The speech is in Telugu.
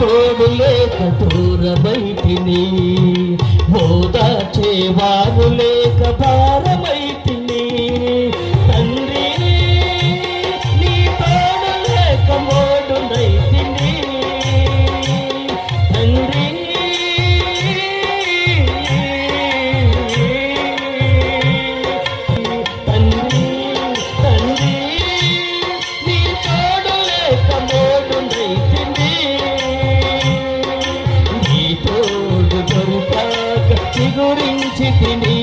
తోడు లేక దూరమైతిని, ఓదార్చేవారు లేక భారమైతిని. తండ్రి నీ తోడు లేక మోడునైతిని. తండ్రి తండ్రి తండ్రి నీ తోడు లేక మోడునైతిని. నీ తోడు దొరికాక చిగురించి తిని,